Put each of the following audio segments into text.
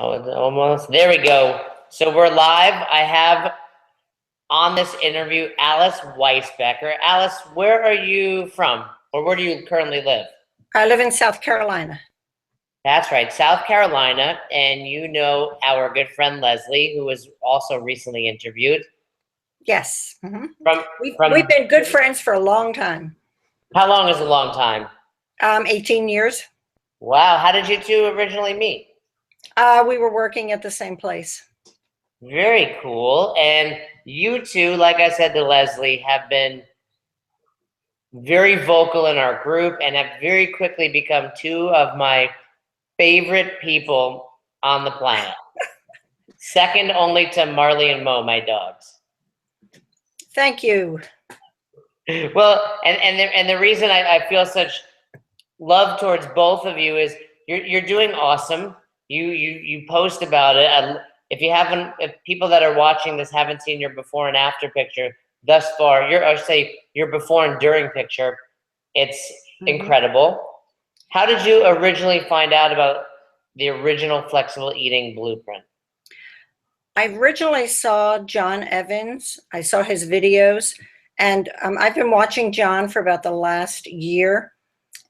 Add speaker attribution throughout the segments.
Speaker 1: Oh, it's almost. There we go. So we're live. I have on this interview Alice Weisbecker. Alice, where are you from? Or where do you currently live?
Speaker 2: I live in South Carolina.
Speaker 1: That's right, South Carolina. And you know our good friend Leslie, who was also recently interviewed.
Speaker 2: Yes. Mm-hmm.
Speaker 1: From
Speaker 2: we've been good friends for a long time.
Speaker 1: How long is a long time?
Speaker 2: 18 years.
Speaker 1: Wow. How did you two originally meet?
Speaker 2: We were working at the same place.
Speaker 1: Very cool. And you two, like I said to Leslie, have been very vocal in our group and have very quickly become two of my favorite people on the planet. Second only to Marley and Mo, my dogs.
Speaker 2: Thank you.
Speaker 1: Well, and the reason I feel such love towards both of you is you're doing awesome. You post about it. If people that are watching this haven't seen your before and after picture thus far, your before and during picture, it's incredible. How did you originally find out about the original flexible eating blueprint?
Speaker 2: I originally saw John Evans. I saw his videos, and I've been watching John for about the last year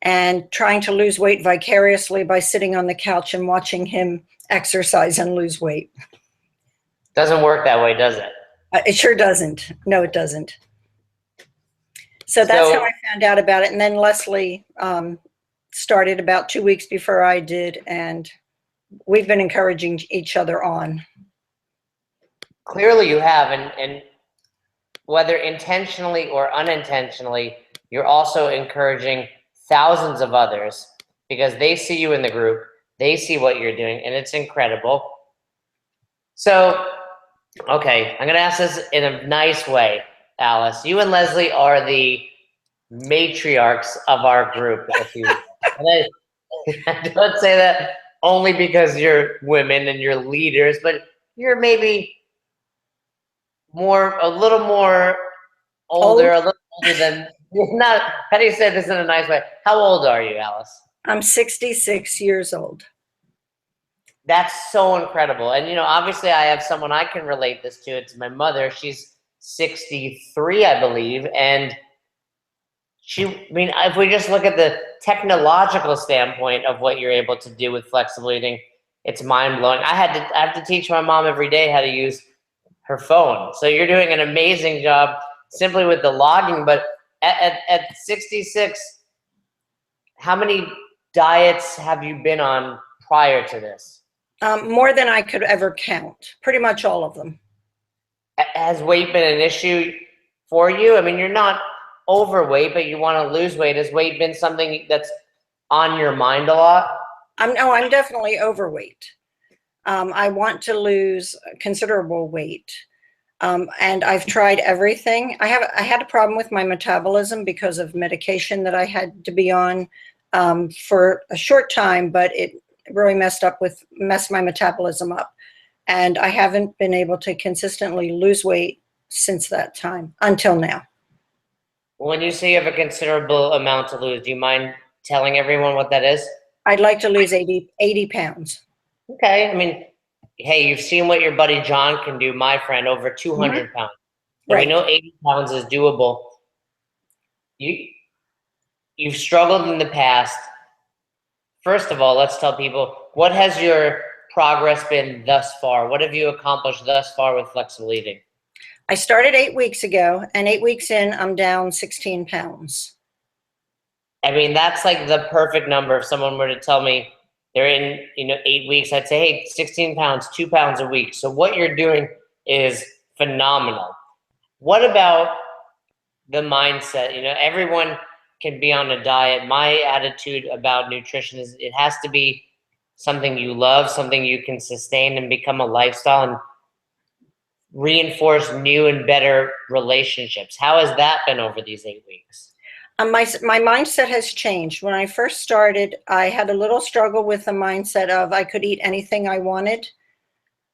Speaker 2: and trying to lose weight vicariously by sitting on the couch and watching him exercise and lose weight.
Speaker 1: Doesn't work that way, does it?
Speaker 2: It sure doesn't. No, it doesn't. So that's how I found out about it. And then Leslie started about 2 weeks before I did, and we've been encouraging each other on.
Speaker 1: Clearly you have, and whether intentionally or unintentionally, you're also encouraging thousands of others because they see you in the group, they see what you're doing, and it's incredible. So, okay, I'm gonna ask this in a nice way, Alice. You and Leslie are the matriarchs of our group, if you and I don't say that only because you're women and you're leaders, but you're maybe a little more older, a little older than, not, how do you say this in a nice way? How old are you, Alice?
Speaker 2: I'm 66 years old.
Speaker 1: That's so incredible. And, you know, obviously I have someone I can relate this to. It's my mother. She's 63, I believe. And if we just look at the technological standpoint of what you're able to do with flexible eating, it's mind-blowing. I have to teach my mom every day how to use her phone. So you're doing an amazing job simply with the logging. But at 66, how many diets have you been on prior to this?
Speaker 2: More than I could ever count. Pretty much all of them.
Speaker 1: Has weight been an issue for you? I mean, you're not overweight, but you want to lose weight. Has weight been something that's on your mind a lot?
Speaker 2: I'm definitely overweight. I want to lose considerable weight. And I've tried everything. I had a problem with my metabolism because of medication that I had to be on for a short time, but it really messed my metabolism up. And I haven't been able to consistently lose weight since that time, until now.
Speaker 1: When you say you have a considerable amount to lose, do you mind telling everyone what that is?
Speaker 2: I'd like to lose 80 pounds.
Speaker 1: Okay, I mean, hey, you've seen what your buddy John can do, my friend, over 200 pounds. So
Speaker 2: right.
Speaker 1: We know 80 pounds is doable. You've struggled in the past. First of all, let's tell people, what has your progress been thus far? What have you accomplished thus far with flexible eating?
Speaker 2: I started 8 weeks ago, and 8 weeks in, I'm down 16 pounds.
Speaker 1: I mean, that's like the perfect number. If someone were to tell me they're in, 8 weeks, I'd say, hey, 16 pounds, 2 pounds a week. So what you're doing is phenomenal. What about the mindset? Everyone can be on a diet. My attitude about nutrition is it has to be something you love, something you can sustain and become a lifestyle and reinforce new and better relationships. How has that been over these 8 weeks?
Speaker 2: My mindset has changed. When I first started, I had a little struggle with the mindset of I could eat anything I wanted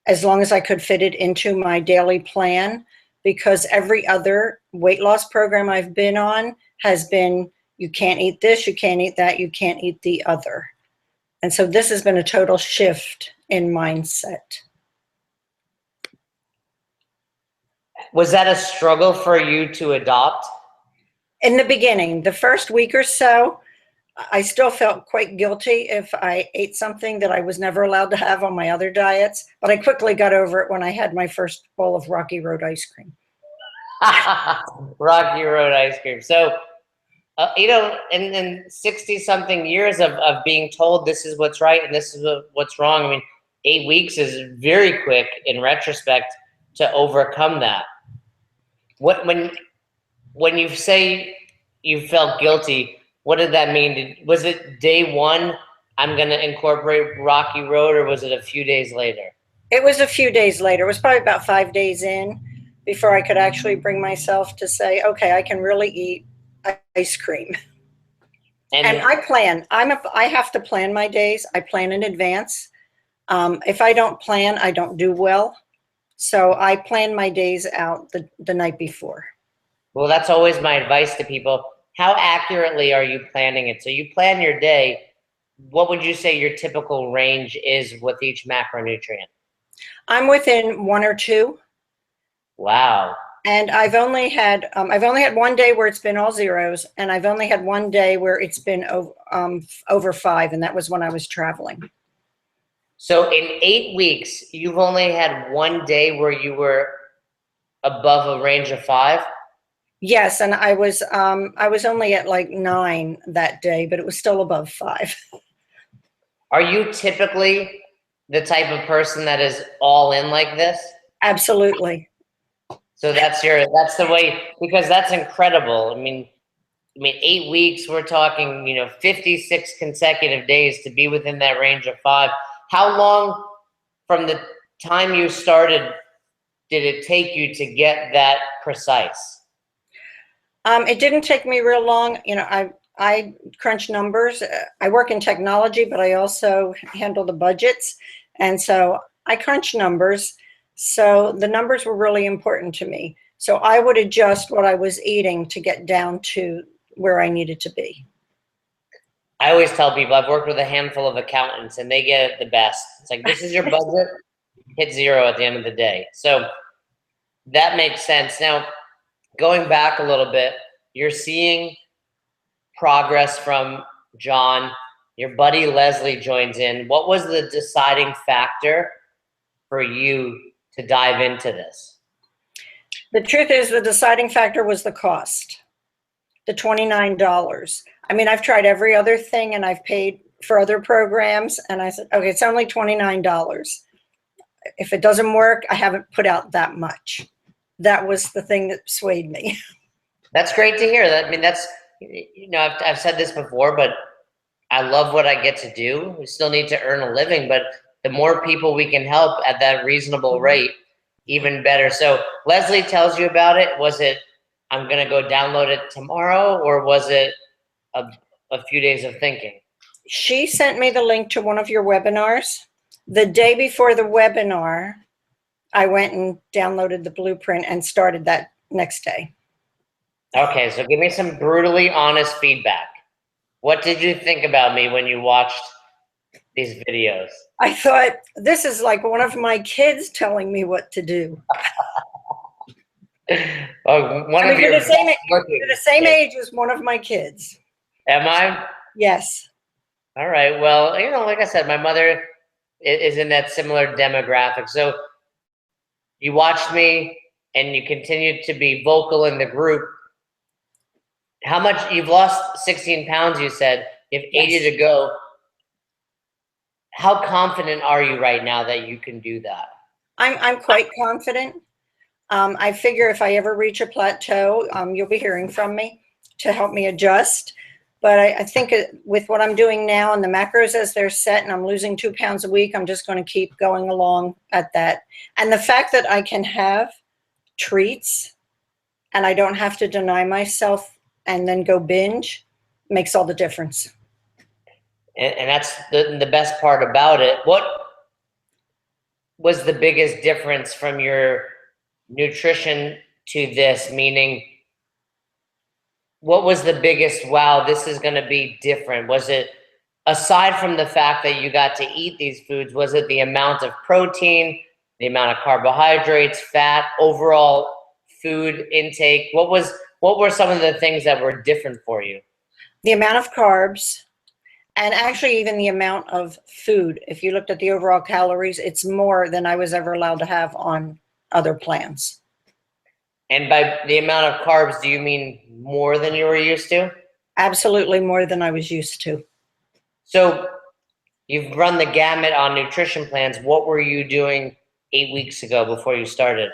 Speaker 2: as long as I could fit it into my daily plan, because every other weight loss program I've been on has been, you can't eat this, you can't eat that, you can't eat the other. And so this has been a total shift in mindset.
Speaker 1: Was that a struggle for you to adopt?
Speaker 2: In the beginning, the first week or so, I still felt quite guilty if I ate something that I was never allowed to have on my other diets, but I quickly got over it when I had my first bowl of Rocky Road ice cream.
Speaker 1: Rocky Road ice cream. So, you know, in 60 something years of being told this is what's right and this is what's wrong, I mean, 8 weeks is very quick in retrospect to overcome that. When you say you felt guilty, what did that mean? Was it day one, I'm going to incorporate Rocky Road, or was it a few days later?
Speaker 2: It was a few days later. It was probably about 5 days in before I could actually bring myself to say, okay, I can really eat ice cream. And I plan. I have to plan my days. I plan in advance. If I don't plan, I don't do well. So I plan my days out the night before.
Speaker 1: Well, that's always my advice to people. How accurately are you planning it? So you plan your day. What would you say your typical range is with each macronutrient?
Speaker 2: I'm within 1 or 2.
Speaker 1: Wow.
Speaker 2: And I've only had 1 day where it's been all zeros, and I've only had 1 day where it's been over 5, and that was when I was traveling.
Speaker 1: So in 8 weeks, you've only had 1 day where you were above a range of 5?
Speaker 2: Yes, and I was only at like 9 that day, but it was still above 5.
Speaker 1: Are you typically the type of person that is all in like this?
Speaker 2: Absolutely.
Speaker 1: So that's the way, because that's incredible. I mean 8 weeks, we're talking, 56 consecutive days to be within that range of 5. How long from the time you started did it take you to get that precise?
Speaker 2: It didn't take me real long. I crunch numbers. I work in technology, but I also handle the budgets. And so I crunch numbers. So the numbers were really important to me. So I would adjust what I was eating to get down to where I needed to be.
Speaker 1: I always tell people, I've worked with a handful of accountants and they get it the best. It's like, this is your budget, hit 0 at the end of the day. So that makes sense. Now, going back a little bit, you're seeing progress from John. Your buddy Leslie joins in. What was the deciding factor for you to dive into this?
Speaker 2: The truth is, the deciding factor was the cost, the $29. I mean, I've tried every other thing and I've paid for other programs, and I said, okay, it's only $29. If it doesn't work, I haven't put out that much. That was the thing that swayed me.
Speaker 1: That's great to hear. I mean, that's, I've said this before, but I love what I get to do. We still need to earn a living, but the more people we can help at that reasonable rate, even better. So Leslie tells you about it. Was it, I'm going to go download it tomorrow, or was it a few days of thinking?
Speaker 2: She sent me the link to one of your webinars. The day before the webinar, I went and downloaded the blueprint and started that next day.
Speaker 1: Okay, so give me some brutally honest feedback. What did you think about me when you watched these videos?
Speaker 2: I thought, this is like one of my kids telling me what to do.
Speaker 1: Oh,
Speaker 2: you're the same age as one of my kids.
Speaker 1: Am I?
Speaker 2: Yes.
Speaker 1: All right. Well, like I said, my mother is in that similar demographic. So you watched me and you continued to be vocal in the group. How much you've lost 16 pounds, you said, you have 80 to go. How confident are you right now that you can do that?
Speaker 2: I'm quite confident. I figure if I ever reach a plateau, you'll be hearing from me to help me adjust. But I think with what I'm doing now and the macros as they're set, and I'm losing 2 pounds a week, I'm just going to keep going along at that. And the fact that I can have treats and I don't have to deny myself and then go binge makes all the difference.
Speaker 1: And that's the best part about it. What was the biggest difference from your nutrition to this? Meaning, what was the biggest, wow, this is going to be different? Was it aside from the fact that you got to eat these foods, was it the amount of protein, the amount of carbohydrates, fat, overall food intake? What were some of the things that were different for you?
Speaker 2: The amount of carbs, and actually even the amount of food. If you looked at the overall calories, it's more than I was ever allowed to have on other plans.
Speaker 1: And by the amount of carbs, do you mean more than you were used to?
Speaker 2: Absolutely more than I was used to.
Speaker 1: So you've run the gamut on nutrition plans. What were you doing 8 weeks ago before you started?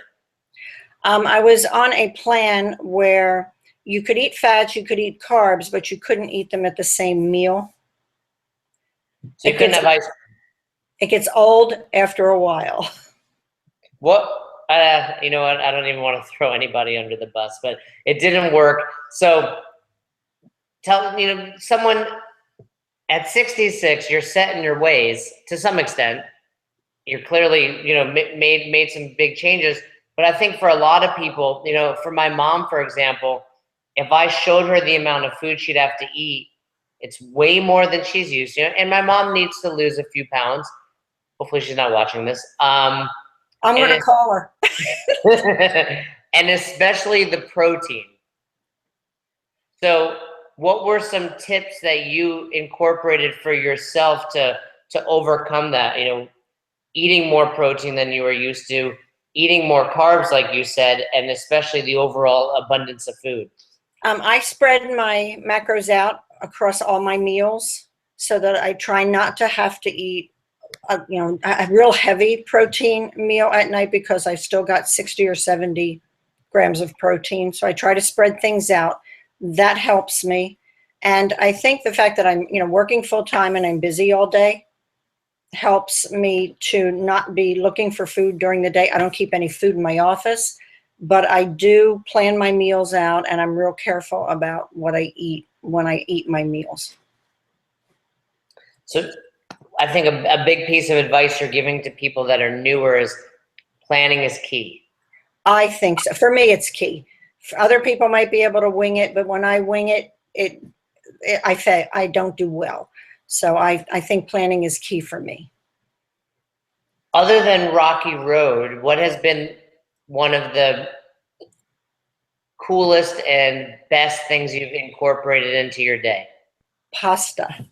Speaker 2: I was on a plan where you could eat fats, you could eat carbs, but you couldn't eat them at the same meal.
Speaker 1: So you couldn't have ice.
Speaker 2: It gets old after a while.
Speaker 1: What? You know what? I don't even want to throw anybody under the bus, but it didn't work. So tell someone at 66, you're set in your ways to some extent. You're clearly made some big changes. But I think for a lot of people, for my mom, for example, if I showed her the amount of food she'd have to eat, it's way more than she's used to. And my mom needs to lose a few pounds. Hopefully she's not watching this.
Speaker 2: I'm going to call her.
Speaker 1: And especially the protein. So what were some tips that you incorporated for yourself to overcome that? Eating more protein than you were used to, eating more carbs, like you said, and especially the overall abundance of food. I
Speaker 2: spread my macros out across all my meals so that I try not to have to eat a real heavy protein meal at night, because I've still got 60 or 70 grams of protein. So I try to spread things out. That helps me. And I think the fact that I'm, working full time and I'm busy all day helps me to not be looking for food during the day. I don't keep any food in my office, but I do plan my meals out, and I'm real careful about what I eat when I eat my meals.
Speaker 1: So I think a big piece of advice you're giving to people that are newer is planning is key.
Speaker 2: I think so. For me, it's key. For other people might be able to wing it, but when I wing it, I don't do well. So I think planning is key for me.
Speaker 1: Other than Rocky Road, what has been one of the coolest and best things you've incorporated into your day?
Speaker 2: Pasta.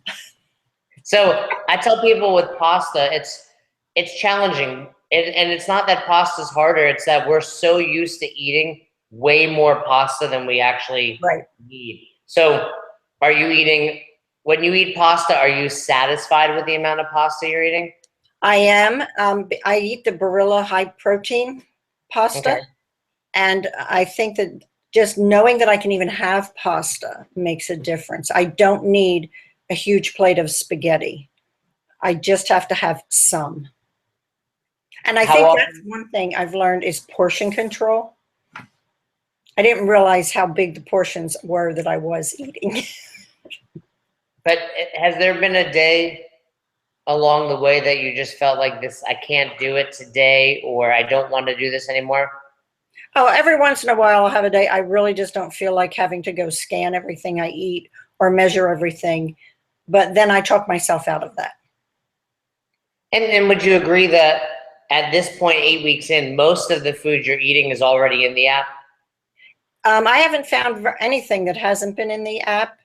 Speaker 1: So I tell people with pasta, it's challenging. And it's not that pasta's harder, it's that we're so used to eating way more pasta than we actually need. So are you eating, when you eat pasta, are you satisfied with the amount of pasta you're eating?
Speaker 2: I am. I eat the Barilla high protein pasta. Okay. And I think that just knowing that I can even have pasta makes a difference. I don't need a huge plate of spaghetti. I just have to have some. And I think that's one thing I've learned is portion control. I didn't realize how big the portions were that I was eating.
Speaker 1: But has there been a day along the way that you just felt like this, I can't do it today, or I don't want to do this anymore?
Speaker 2: Oh, every once in a while I'll have a day I really just don't feel like having to go scan everything I eat or measure everything. But then I talk myself out of that.
Speaker 1: And would you agree that at this point, 8 weeks in, most of the food you're eating is already in the app?
Speaker 2: I haven't found anything that hasn't been in the app.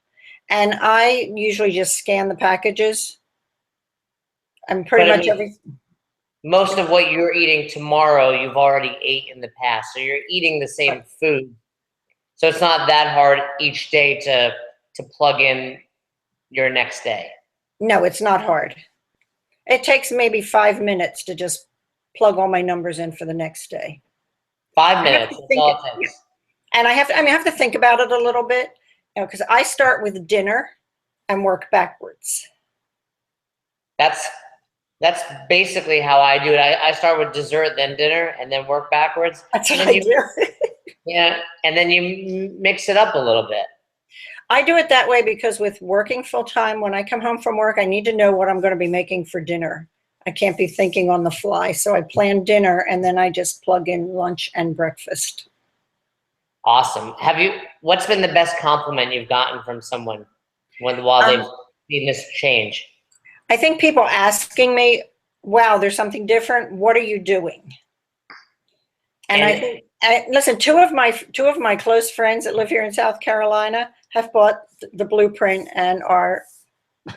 Speaker 2: And I usually just scan the packages. I'm pretty much everything.
Speaker 1: Most of what you're eating tomorrow, you've already ate in the past. So you're eating the same food. So it's not that hard each day to plug in your next day.
Speaker 2: No, it's not hard. It takes maybe 5 minutes to just plug all my numbers in for the next day.
Speaker 1: 5 minutes, that's all it takes.
Speaker 2: And I have to think about it a little bit, because I start with dinner and work backwards.
Speaker 1: That's basically how I do it. I start with dessert, then dinner, and then work backwards.
Speaker 2: That's what I do.
Speaker 1: Yeah, and then you mix it up a little bit.
Speaker 2: I do it that way because with working full time, when I come home from work, I need to know what I'm going to be making for dinner. I can't be thinking on the fly. So I plan dinner and then I just plug in lunch and breakfast.
Speaker 1: Awesome. What's been the best compliment you've gotten from someone while they've seen this change?
Speaker 2: I think people asking me, wow, there's something different. What are you doing? And I think, listen, two of my close friends that live here in South Carolina have bought the blueprint and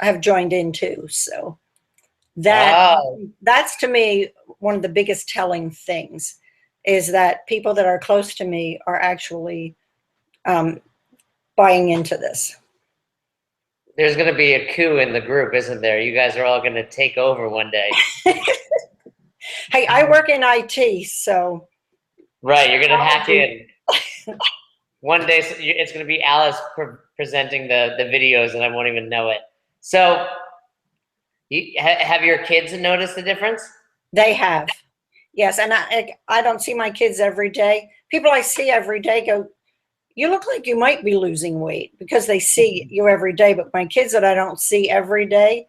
Speaker 2: have joined in too. So that's to me one of the biggest telling things, is that people that are close to me are actually buying into this.
Speaker 1: There's going to be a coup in the group, isn't there? You guys are all going to take over one day.
Speaker 2: Hey, I work in IT, so.
Speaker 1: Right, you're going to hack in. One day it's going to be Alice presenting the videos and I won't even know it. So have your kids noticed the difference?
Speaker 2: They have. Yes, and I don't see my kids every day. People I see every day go, you look like you might be losing weight, because they see you every day. But my kids that I don't see every day,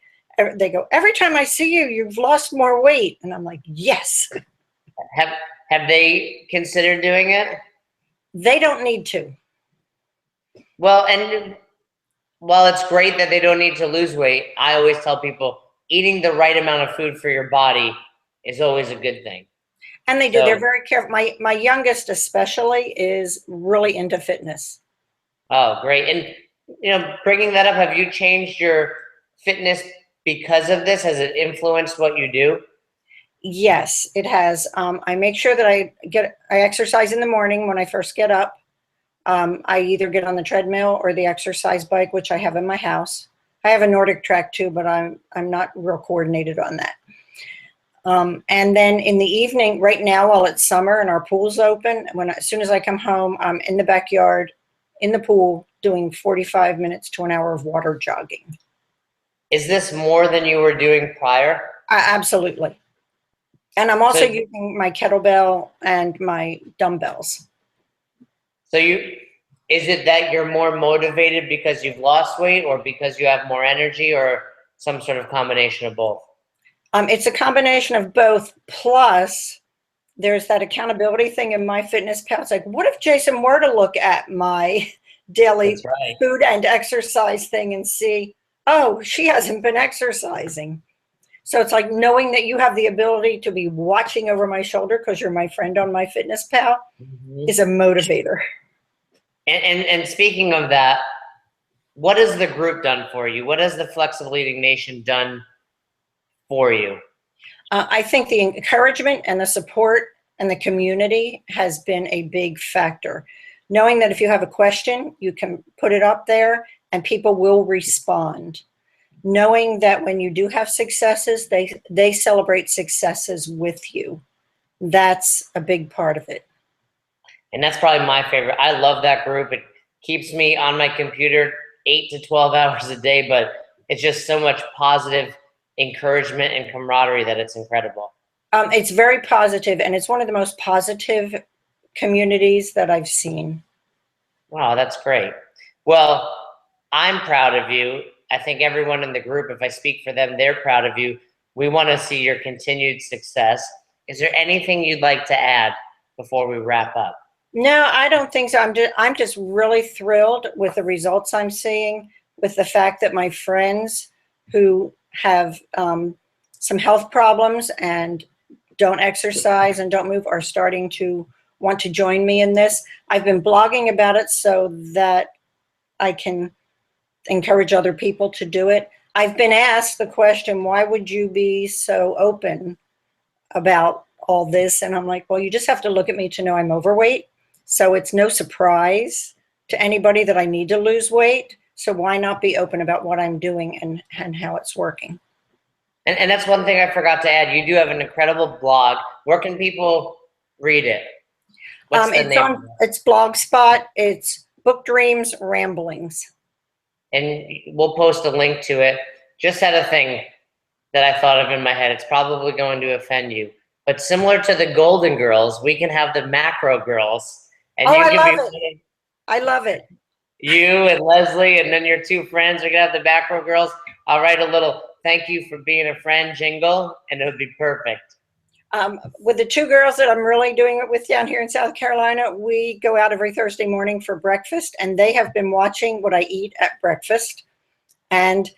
Speaker 2: they go, every time I see you, you've lost more weight. And I'm like, yes.
Speaker 1: Have they considered doing it?
Speaker 2: They don't need to.
Speaker 1: Well, and while it's great that they don't need to lose weight, I always tell people eating the right amount of food for your body is always a good thing.
Speaker 2: And they do. They're very careful. My youngest especially is really into fitness.
Speaker 1: Oh, great. And, bringing that up, have you changed your fitness because of this? Has it influenced what you do?
Speaker 2: Yes, it has. I make sure that I exercise in the morning when I first get up. I either get on the treadmill or the exercise bike, which I have in my house. I have a Nordic track too, but I'm not real coordinated on that. And then in the evening, right now, while it's summer and our pool's open, as soon as I come home, I'm in the backyard, in the pool, doing 45 minutes to an hour of water jogging.
Speaker 1: Is this more than you were doing prior?
Speaker 2: Absolutely. And I'm also using my kettlebell and my dumbbells.
Speaker 1: So is it that you're more motivated because you've lost weight, or because you have more energy, or some sort of combination of both?
Speaker 2: It's a combination of both. Plus, there's that accountability thing in MyFitnessPal. It's like, what if Jason were to look at my daily food and exercise thing and see, oh, she hasn't been exercising. So it's like knowing that you have the ability to be watching over my shoulder because you're my friend on MyFitnessPal is a motivator.
Speaker 1: And speaking of that, what has the group done for you? What has the Flexible Eating Nation done for you?
Speaker 2: I think the encouragement and the support and the community has been a big factor. Knowing that if you have a question, you can put it up there and people will respond. Knowing that when you do have successes, they celebrate successes with you. That's a big part of it.
Speaker 1: And that's probably my favorite. I love that group. It keeps me on my computer 8 to 12 hours a day, but it's just so much positive encouragement and camaraderie that it's incredible.
Speaker 2: It's very positive, and it's one of the most positive communities that I've seen.
Speaker 1: Wow, that's great. Well, I'm proud of you. I think everyone in the group, if I speak for them, they're proud of you. We want to see your continued success. Is there anything you'd like to add before we wrap up?
Speaker 2: No, I don't think so. I'm just really thrilled with the results I'm seeing, with the fact that my friends who have some health problems and don't exercise and don't move are starting to want to join me in this. I've been blogging about it so that I can encourage other people to do it. I've been asked the question, why would you be so open about all this? And I'm like, well, you just have to look at me to know I'm overweight. So it's no surprise to anybody that I need to lose weight. So why not be open about what I'm doing and how it's working?
Speaker 1: And that's one thing I forgot to add. You do have an incredible blog. Where can people read it? What's the name?
Speaker 2: It's Blogspot. It's Book Dreams Ramblings.
Speaker 1: And we'll post a link to it. Just had a thing that I thought of in my head. It's probably going to offend you. But similar to the Golden Girls, we can have the Macro Girls. And
Speaker 2: I love it. I love it.
Speaker 1: You and Leslie and then your two friends are going to have the Macro Girls. I'll write a little thank you for being a friend jingle, and it would be perfect.
Speaker 2: With the two girls that I'm really doing it with down here in South Carolina, we go out every Thursday morning for breakfast, and they have been watching what I eat at breakfast. And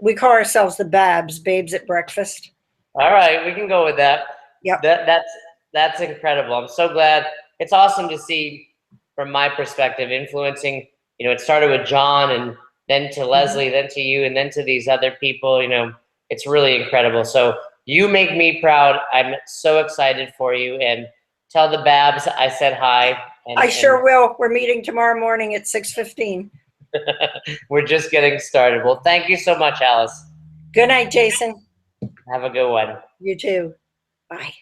Speaker 2: we call ourselves the Babs, Babes at Breakfast.
Speaker 1: All right, we can go with that.
Speaker 2: Yep.
Speaker 1: That's incredible. I'm so glad. It's awesome to see, from my perspective, influencing. You know, it started with John, and then to Leslie, then to you, and then to these other people. You know, it's really incredible. So you make me proud. I'm so excited for you, and tell the Babs I said hi.
Speaker 2: I sure will. We're meeting tomorrow morning at 6:15.
Speaker 1: We're just getting started. Well, thank you so much, Alice.
Speaker 2: Good night, Jason.
Speaker 1: Have a good one.
Speaker 2: You too. Bye.